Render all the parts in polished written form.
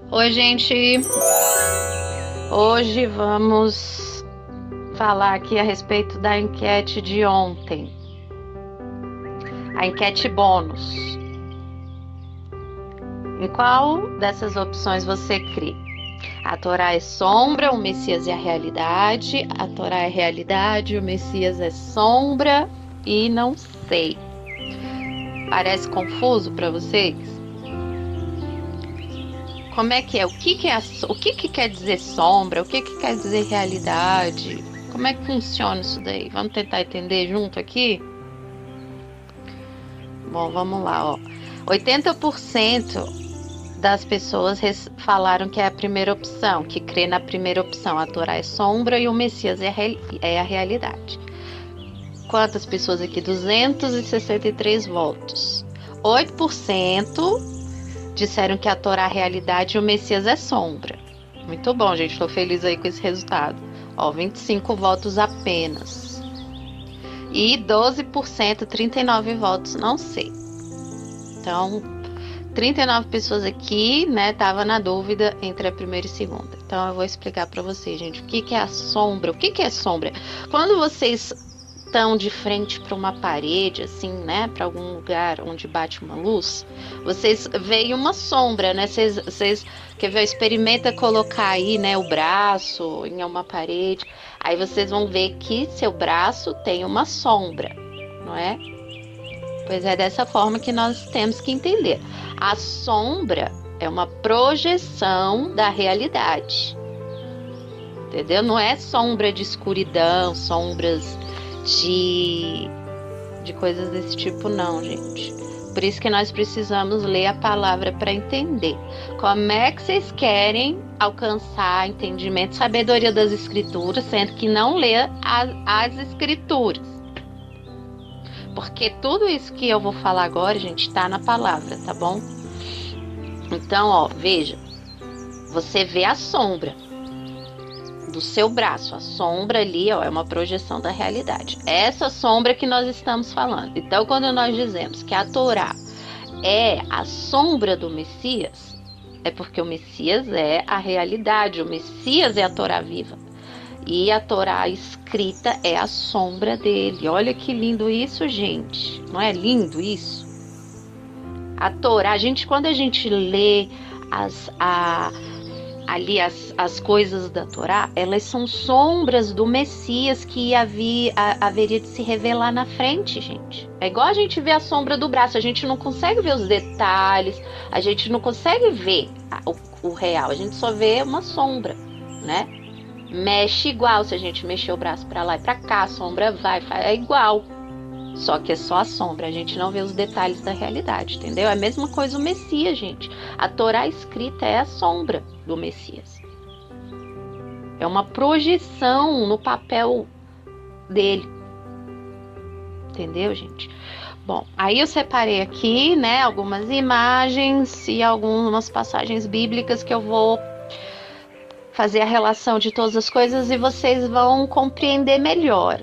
Oi, gente. Hoje vamos falar aqui a respeito da enquete de ontem. A enquete bônus. Em qual dessas opções você crê? A Torá é sombra, o Messias é a realidade. A Torá é realidade, o Messias é sombra e não sei. Parece confuso para vocês? Como é que é? O que quer dizer sombra? O que quer dizer realidade? Como é que funciona isso daí? Vamos tentar entender junto aqui? Bom, vamos lá, ó. 80% das pessoas falaram que é a primeira opção, que crê na primeira opção. A Torá é sombra e o Messias é a realidade. Quantas pessoas aqui? 263 votos. 8% disseram que a Torá é realidade e o Messias é sombra. Muito bom, gente. Estou feliz aí com esse resultado. Ó, 25 votos apenas. E 12%, 39 votos, não sei. Então, 39 pessoas aqui, né, tava na dúvida entre a primeira e segunda. Então, eu vou explicar para vocês, gente, o que é a sombra. O que é sombra? Quando vocês estão de frente para uma parede, assim, né, para algum lugar onde bate uma luz, vocês veem uma sombra, né? Vocês quer ver? Experimenta colocar aí, né, o braço em uma parede. Aí vocês vão ver que seu braço tem uma sombra, não é? Pois é dessa forma que nós temos que entender. A sombra é uma projeção da realidade. Entendeu? Não é sombra de escuridão, sombras de coisas desse tipo, não, gente. Por isso que nós precisamos ler a palavra para entender. Como é que vocês querem alcançar entendimento, sabedoria das escrituras, sendo que não lê as escrituras? Porque tudo isso que eu vou falar agora, gente, está na palavra, tá bom? Então, ó, veja. Você vê a sombra do seu braço. A sombra ali, ó, é uma projeção da realidade. Essa sombra que nós estamos falando. Então, quando nós dizemos que a Torá é a sombra do Messias, é porque o Messias é a realidade. O Messias é a Torá viva. E a Torá escrita é a sombra dele. Olha que lindo isso, gente. Não é lindo isso? A Torá, quando a gente lê as coisas da Torá, elas são sombras do Messias que haveria de se revelar na frente, gente. É igual a gente vê a sombra do braço, a gente não consegue ver os detalhes, a gente não consegue ver o real, a gente só vê uma sombra, né? Mexe igual, se a gente mexer o braço para lá e para cá, a sombra é igual. Só que é só a sombra, a gente não vê os detalhes da realidade, entendeu? É a mesma coisa o Messias, gente. A Torá escrita é a sombra do Messias. É uma projeção no papel dele. Entendeu, gente? Bom, aí eu separei aqui, né, algumas imagens e algumas passagens bíblicas que eu vou fazer a relação de todas as coisas e vocês vão compreender melhor.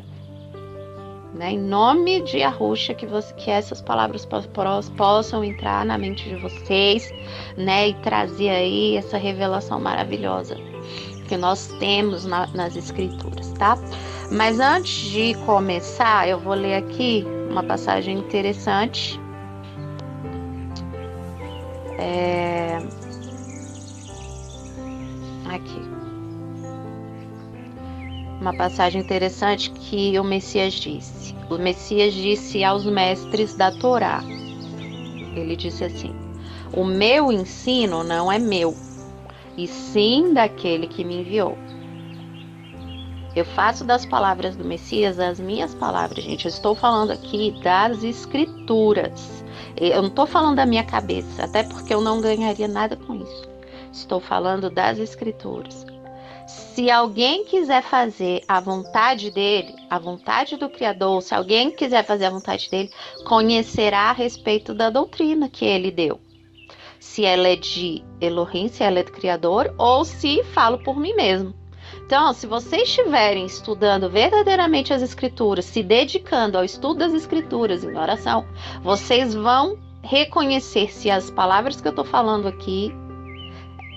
Né? Em nome de Yahushua, que essas palavras possam entrar na mente de vocês, né? E trazer aí essa revelação maravilhosa que nós temos nas escrituras, tá? Mas antes de começar, eu vou ler aqui uma passagem interessante. Aqui. Uma passagem interessante que o Messias disse. O Messias disse aos mestres da Torá. Ele disse assim: o meu ensino não é meu, e sim daquele que me enviou. Eu faço das palavras do Messias as minhas palavras, gente. Eu estou falando aqui das escrituras. Eu não estou falando da minha cabeça, até porque eu não ganharia nada com isso. Estou falando das escrituras. Se alguém quiser fazer a vontade dele, a vontade do Criador, se alguém quiser fazer a vontade dele, conhecerá a respeito da doutrina que ele deu. Se ela é de Elohim, se ela é do Criador, ou se falo por mim mesmo. Então, se vocês estiverem estudando verdadeiramente as Escrituras, se dedicando ao estudo das Escrituras em oração, vocês vão reconhecer se as palavras que eu estou falando aqui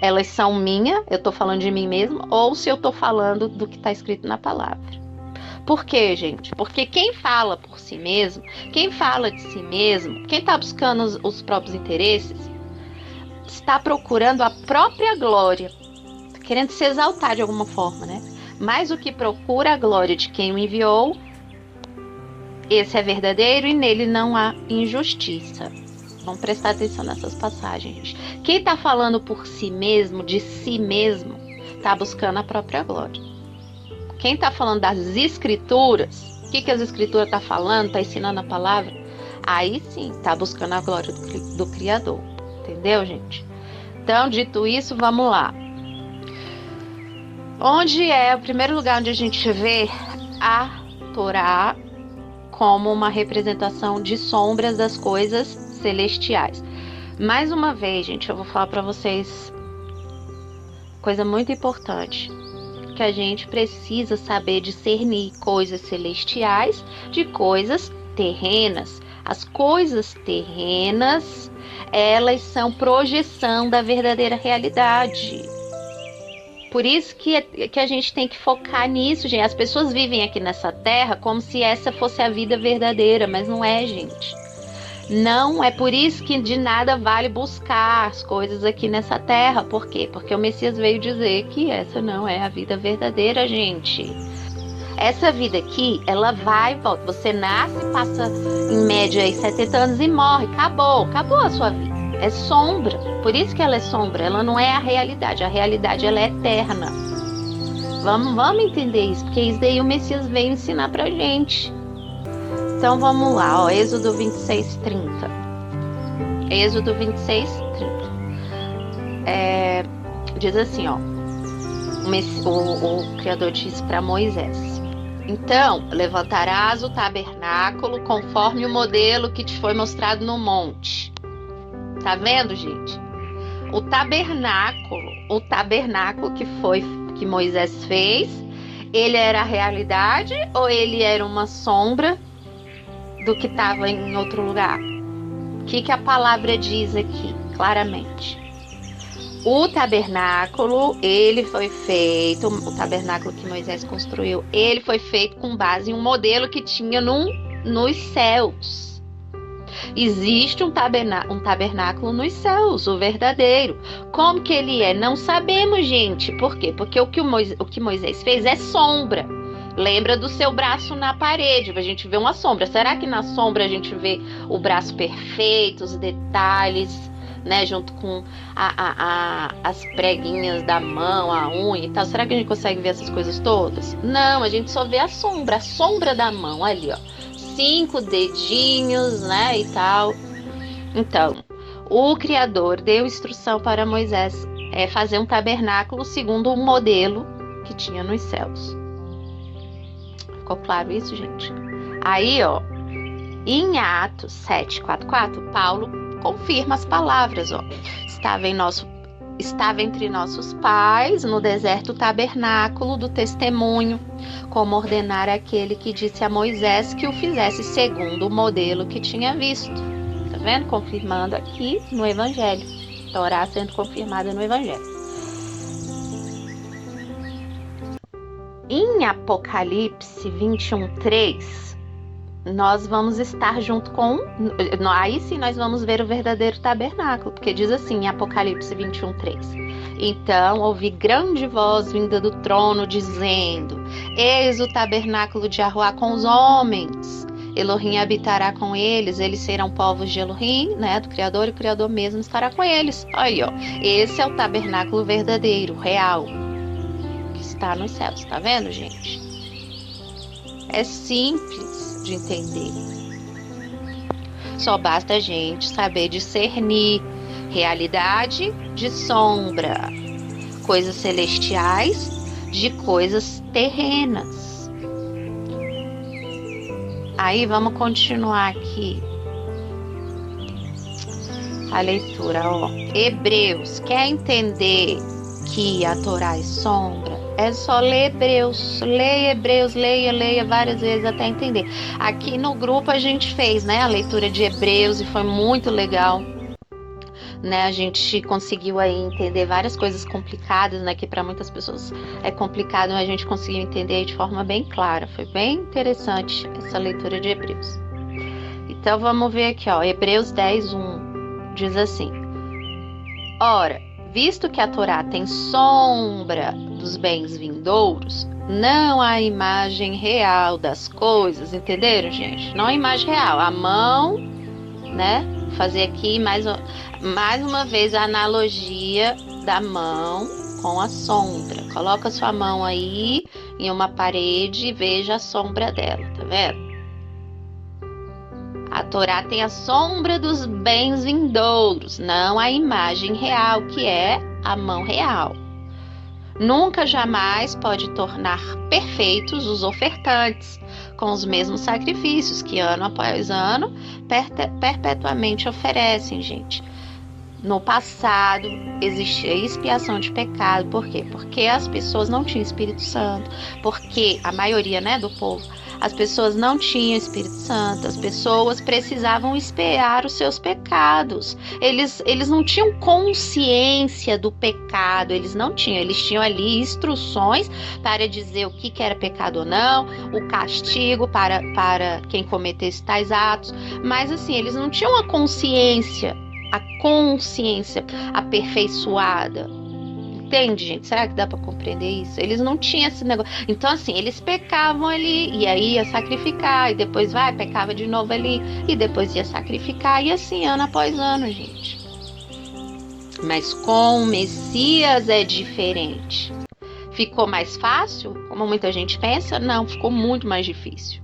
elas são minha, eu estou falando de mim mesmo, ou se eu estou falando do que está escrito na palavra. Por quê, gente? Porque quem fala por si mesmo, quem fala de si mesmo, quem está buscando os próprios interesses, está procurando a própria glória, querendo se exaltar de alguma forma, né? Mas o que procura a glória de quem o enviou, esse é verdadeiro e nele não há injustiça. Vamos prestar atenção nessas passagens. Quem está falando por si mesmo, de si mesmo, está buscando a própria glória. Quem está falando das escrituras, o que as escrituras estão falando, está ensinando a palavra, aí sim está buscando a glória do Criador. Entendeu, gente? Então, dito isso, vamos lá. Onde é o primeiro lugar onde a gente vê a Torá como uma representação de sombras das coisas celestiais? Mais uma vez, gente, eu vou falar para vocês coisa muito importante, que a gente precisa saber discernir coisas celestiais de coisas terrenas. As coisas terrenas, elas são projeção da verdadeira realidade. Por isso que a gente tem que focar nisso, gente. As pessoas vivem aqui nessa terra como se essa fosse a vida verdadeira, mas não é, gente. Não, é por isso que de nada vale buscar as coisas aqui nessa terra. Por quê? Porque o Messias veio dizer que essa não é a vida verdadeira, gente. Essa vida aqui, ela vai e volta. Você nasce, passa em média aí 70 anos e morre. Acabou a sua vida. É sombra. Por isso que ela é sombra. Ela não é a realidade. A realidade, ela é eterna. Vamos entender isso, porque isso daí o Messias veio ensinar pra gente. Então vamos lá, ó, Êxodo 26:30. Êxodo 26:30. Diz assim, ó. O Criador disse para Moisés: então levantarás o tabernáculo conforme o modelo que te foi mostrado no monte. Tá vendo, gente? O tabernáculo que Moisés fez, ele era a realidade ou ele era uma sombra do que estava em outro lugar? O que a palavra diz aqui, claramente? O tabernáculo, ele foi feito, o tabernáculo que Moisés construiu, ele foi feito com base em um modelo que tinha nos céus. Existe um tabernáculo nos céus, o verdadeiro. Como que ele é? Não sabemos, gente. Por quê? Porque o que Moisés fez é sombra. Lembra do seu braço na parede, a gente vê uma sombra. Será que na sombra a gente vê o braço perfeito, os detalhes, né, junto com as preguinhas da mão, a unha e tal? Será que a gente consegue ver essas coisas todas? Não, a gente só vê a sombra da mão ali, ó. 5 dedinhos, né, e tal. Então, o Criador deu instrução para Moisés fazer um tabernáculo segundo o modelo que tinha nos céus. Ficou claro isso, gente? Aí, ó, em Atos 7:44, Paulo confirma as palavras, ó. Estava entre nossos pais no deserto o tabernáculo do testemunho, como ordenara aquele que disse a Moisés que o fizesse segundo o modelo que tinha visto. Tá vendo? Confirmando aqui no Evangelho. Torá sendo confirmada no Evangelho. Em Apocalipse 21:3, nós vamos estar junto com... Aí sim nós vamos ver o verdadeiro tabernáculo, porque diz assim em Apocalipse 21:3. Então ouvi grande voz vinda do trono dizendo: eis o tabernáculo de Yahuá com os homens. Elohim habitará com eles serão povos de Elohim, né, do Criador, e o Criador mesmo estará com eles. Aí, ó, esse é o tabernáculo verdadeiro, real, que está nos céus, tá vendo, gente? É simples de entender. Só basta a gente saber discernir realidade de sombra, coisas celestiais de coisas terrenas. Aí vamos continuar aqui a leitura, ó. Hebreus, quer entender que a Torá é sombra? É só ler Hebreus, leia várias vezes até entender. Aqui no grupo a gente fez, né, a leitura de Hebreus e foi muito legal. né? A gente conseguiu aí entender várias coisas complicadas, né? Que para muitas pessoas é complicado, mas a gente conseguiu entender de forma bem clara. Foi bem interessante essa leitura de Hebreus. Então vamos ver aqui, ó, Hebreus 10:1 diz assim: ora, visto que a Torá tem sombra dos bens vindouros, não a imagem real das coisas, entenderam, gente? Não a imagem real, a mão, né? Vou fazer aqui mais uma vez a analogia da mão com a sombra. Coloca sua mão aí em uma parede e veja a sombra dela, tá vendo? A Torá tem a sombra dos bens vindouros, não a imagem real, que é a mão real. Nunca jamais pode tornar perfeitos os ofertantes, com os mesmos sacrifícios que ano após ano perpetuamente oferecem, gente. No passado existia expiação de pecado, por quê? Porque as pessoas não tinham Espírito Santo, porque a maioria, né, do povo, as pessoas não tinham Espírito Santo, as pessoas precisavam expiar os seus pecados, eles não tinham consciência do pecado, eles tinham ali instruções para dizer o que era pecado ou não, o castigo para quem cometesse tais atos, mas assim, eles não tinham a consciência aperfeiçoada. Entende, gente? Será que dá para compreender isso? Eles não tinham esse negócio. Então, assim, eles pecavam ali, e aí ia sacrificar, e depois pecava de novo ali, e depois ia sacrificar, e assim, ano após ano, gente. Mas com o Messias é diferente. Ficou mais fácil, como muita gente pensa? Não, ficou muito mais difícil.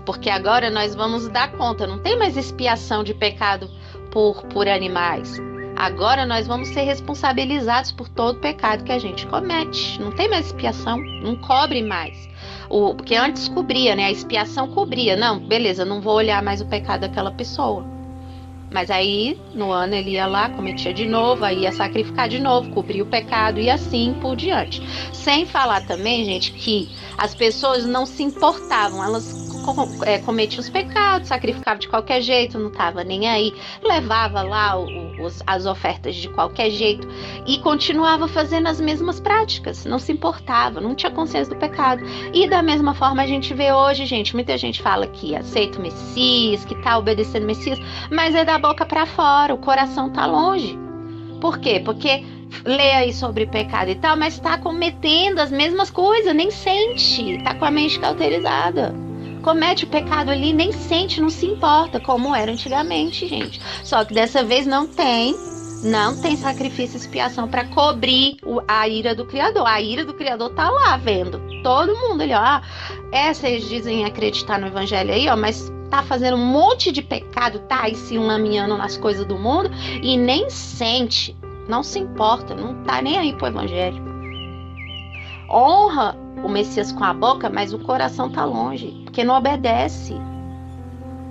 Porque agora nós vamos dar conta, não tem mais expiação de pecado por animais. Agora nós vamos ser responsabilizados por todo pecado que a gente comete. Não tem mais expiação, não cobre mais. Porque antes cobria, né? A expiação cobria. Não, beleza, não vou olhar mais o pecado daquela pessoa. Mas aí, no ano ele ia lá, cometia de novo, aí ia sacrificar de novo, cobria o pecado e assim por diante. Sem falar também, gente, que as pessoas não se importavam, elas cometiam os pecados, sacrificavam de qualquer jeito, não estava nem aí, levava lá as ofertas de qualquer jeito e continuava fazendo as mesmas práticas, não se importava, não tinha consciência do pecado. E da mesma forma a gente vê hoje, gente, muita gente fala que aceita o Messias, que está obedecendo o Messias, mas é da boca para fora, o coração tá longe. Por quê? Porque lê aí sobre pecado e tal, mas está cometendo as mesmas coisas, nem sente, está com a mente cauterizada. Comete o pecado ali, nem sente, não se importa, como era antigamente, gente. Só que dessa vez não tem sacrifício e expiação para cobrir a ira do Criador. A ira do Criador tá lá, vendo todo mundo ali, ó. Vocês dizem acreditar no Evangelho aí, ó, mas tá fazendo um monte de pecado, tá aí se lameando nas coisas do mundo e nem sente, não se importa, não tá nem aí pro Evangelho. Honra o Messias com a boca, mas o coração tá longe, porque não obedece.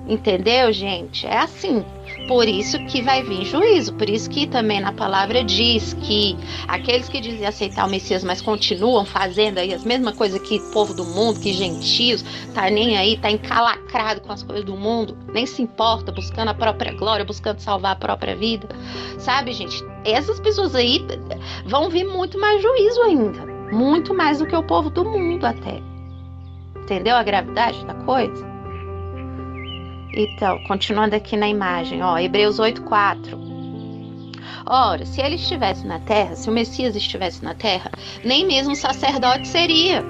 Entendeu, gente? É assim. Por isso que vai vir juízo. Por isso que também na palavra diz que aqueles que dizem aceitar o Messias, mas continuam fazendo aí as mesmas coisas que o povo do mundo, que gentios, tá nem aí, tá encalacrado com as coisas do mundo, nem se importa, buscando a própria glória, buscando salvar a própria vida. Sabe, gente? Essas pessoas aí vão vir muito mais juízo ainda. Muito mais do que o povo do mundo até. Entendeu a gravidade da coisa? Então, continuando aqui na imagem, ó, Hebreus 8:4. Ora, se ele estivesse na terra, se o Messias estivesse na terra, nem mesmo sacerdote seria,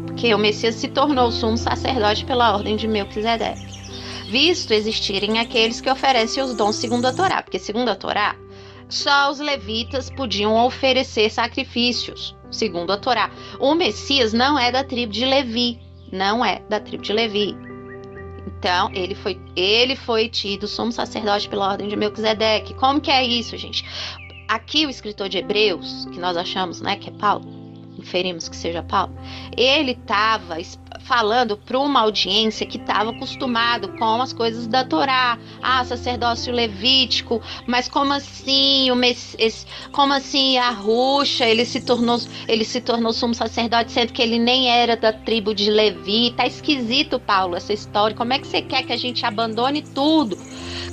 porque o Messias se tornou sumo sacerdote pela ordem de Melquisedeque, visto existirem aqueles que oferecem os dons segundo a Torá, porque segundo a Torá, só os levitas podiam oferecer sacrifícios, segundo a Torá. O Messias não é da tribo de Levi, não é da tribo de Levi. Então, ele foi tido sumo sacerdote pela ordem de Melquisedeque. Como que é isso, gente? Aqui o escritor de Hebreus, que nós achamos, né, que é Paulo, inferimos que seja Paulo, ele estava falando para uma audiência que estava acostumado com as coisas da Torá, sacerdócio levítico, mas como assim como assim a Ruxa, ele se tornou sumo sacerdote, sendo que ele nem era da tribo de Levi. Tá esquisito, Paulo, essa história. Como é que você quer que a gente abandone tudo?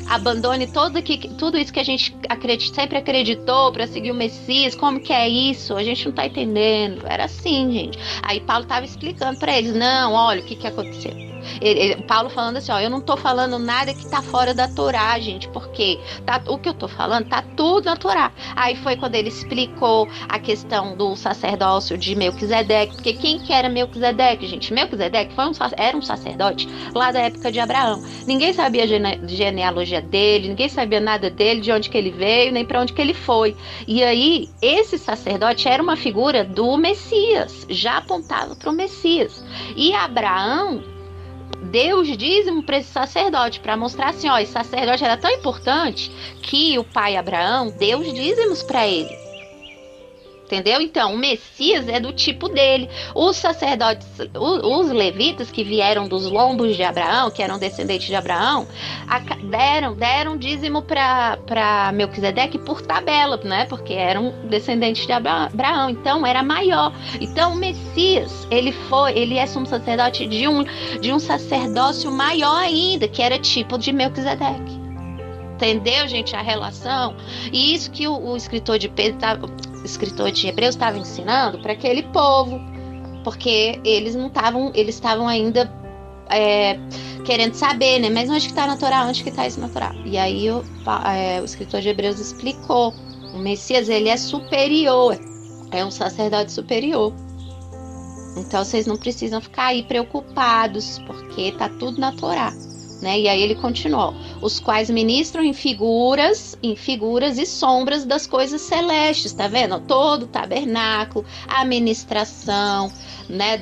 abandone tudo isso que a gente sempre acreditou para seguir o Messias. Como que é isso? A gente não tá entendendo. Era assim, gente. Aí Paulo tava explicando para eles, não, olha o que aconteceu. Paulo falando assim, ó, eu não tô falando nada que tá fora da Torá, gente, porque o que eu tô falando tá tudo na Torá. Aí foi quando ele explicou a questão do sacerdócio de Melquisedeque, porque quem que era Melquisedeque, gente? Melquisedeque era um sacerdote lá da época de Abraão. Ninguém sabia a genealogia dele, ninguém sabia nada dele, de onde que ele veio, nem para onde que ele foi. E aí, esse sacerdote era uma figura do Messias, já apontava para o Messias. E Abraão deu os dízimos para esse sacerdote, para mostrar assim, ó, esse sacerdote era tão importante que o pai Abraão deu os dízimos para ele. Entendeu? Então, o Messias é do tipo dele. Os sacerdotes, os levitas que vieram dos lombos de Abraão, que eram descendentes de Abraão, deram dízimo para Melquisedeque por tabela, né? Porque eram descendentes de Abraão. Então, era maior. Então, o Messias, ele é sumo sacerdote de um sacerdócio maior ainda, que era tipo de Melquisedeque. Entendeu, gente, a relação? E isso que o escritor de Hebreus estava ensinando para aquele povo, porque eles estavam ainda querendo saber, né? Mas onde que está na Torá? Onde que está isso na Torá? E aí o escritor de Hebreus explicou, o Messias, ele é superior, é um sacerdote superior. Então vocês não precisam ficar aí preocupados, porque tá tudo na Torá. Né? E aí ele continuou, os quais ministram em figuras e sombras das coisas celestes, tá vendo? Todo o tabernáculo, a ministração, né?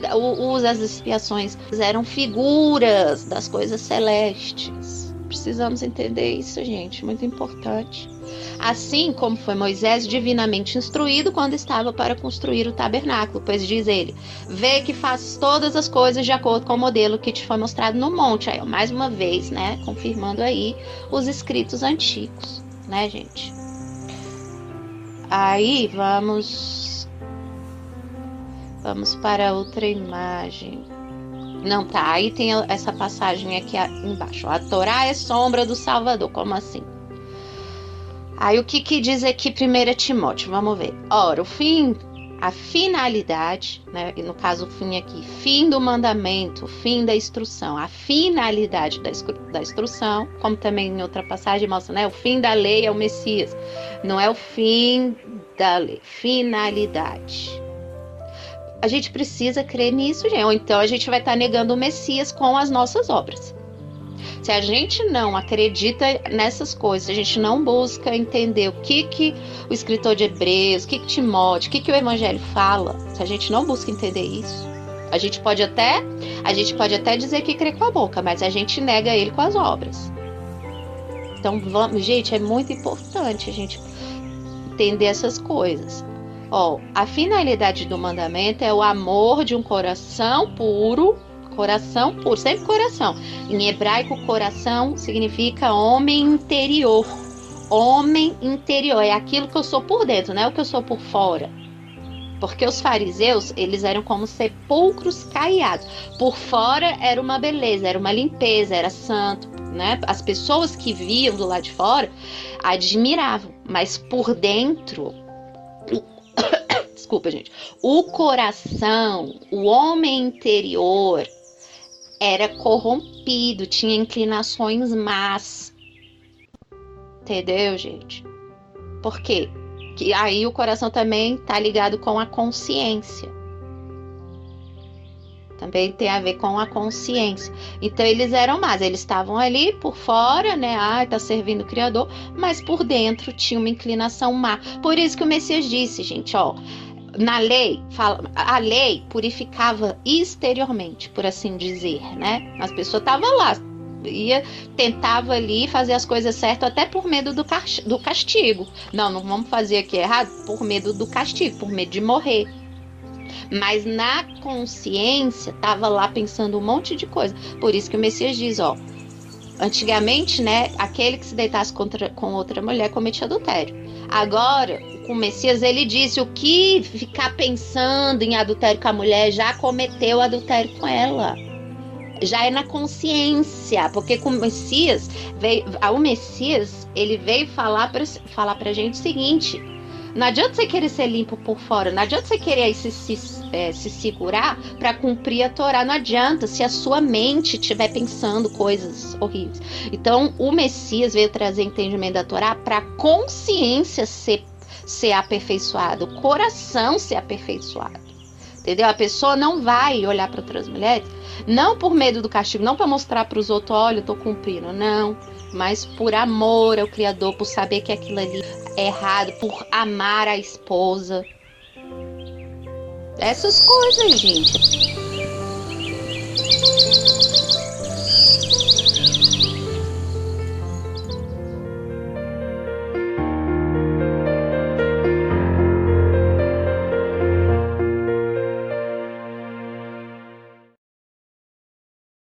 As expiações eram figuras das coisas celestes. Precisamos entender isso, gente, muito importante. Assim como foi Moisés divinamente instruído quando estava para construir o tabernáculo, pois diz ele, vê que fazes todas as coisas de acordo com o modelo que te foi mostrado no monte. Aí, mais uma vez, né, confirmando aí os escritos antigos, né, gente? Aí, vamos para outra imagem. Não, tá, aí tem essa passagem aqui embaixo. A Torá é sombra do Salvador, como assim? Aí o que diz aqui 1 Timóteo? Vamos ver. Ora, a finalidade, né? No caso o fim aqui, fim do mandamento, fim da instrução, a finalidade da instrução, como também em outra passagem mostra, né? O fim da lei é o Messias, não é o fim da lei, finalidade. A gente precisa crer nisso, gente, ou então a gente vai estar negando o Messias com as nossas obras. Se a gente não acredita nessas coisas, se a gente não busca entender o que o escritor de Hebreus, o que Timóteo, o que o Evangelho fala, se a gente não busca entender isso, a gente pode até dizer que crê com a boca, mas a gente nega ele com as obras. Então, gente, é muito importante a gente entender essas coisas. A finalidade do mandamento é o amor de um coração puro, sempre coração. Em hebraico, coração significa homem interior. Homem interior, é aquilo que eu sou por dentro, não é o que eu sou por fora. Porque os fariseus, eles eram como sepulcros caiados. Por fora era uma beleza, era uma limpeza, era santo, né? As pessoas que viam do lado de fora admiravam, mas por dentro... Desculpa, gente. O coração, o homem interior era corrompido, tinha inclinações más. Entendeu, gente? Por quê? Que aí o coração também tá ligado com a consciência. Também tem a ver com a consciência. Então eles eram más, eles estavam ali por fora, né? Tá servindo o Criador, mas por dentro tinha uma inclinação má. Por isso que o Messias disse, gente, na lei, a lei purificava exteriormente, por assim dizer, né? As pessoas estavam lá, tentava ali fazer as coisas certas até por medo do castigo. Não vamos fazer aqui errado por medo do castigo, por medo de morrer. Mas na consciência estava lá pensando um monte de coisa. Por isso que o Messias diz, antigamente, né, aquele que se deitasse com outra mulher cometia adultério. Agora, com o Messias, ele disse, o que ficar pensando em adultério com a mulher já cometeu adultério com ela. Já é na consciência, porque com o Messias, o Messias, ele veio falar pra gente o seguinte: não adianta você querer ser limpo por fora, não adianta você querer se segurar para cumprir a Torá, não adianta se a sua mente estiver pensando coisas horríveis. Então, o Messias veio trazer entendimento da Torá para a consciência ser aperfeiçoada, o coração ser aperfeiçoado. Entendeu? A pessoa não vai olhar para outras mulheres, não por medo do castigo, não para mostrar para os outros, olha, eu tô cumprindo, não, mas por amor ao Criador, por saber que aquilo ali é errado, por amar a esposa. Essas coisas, gente.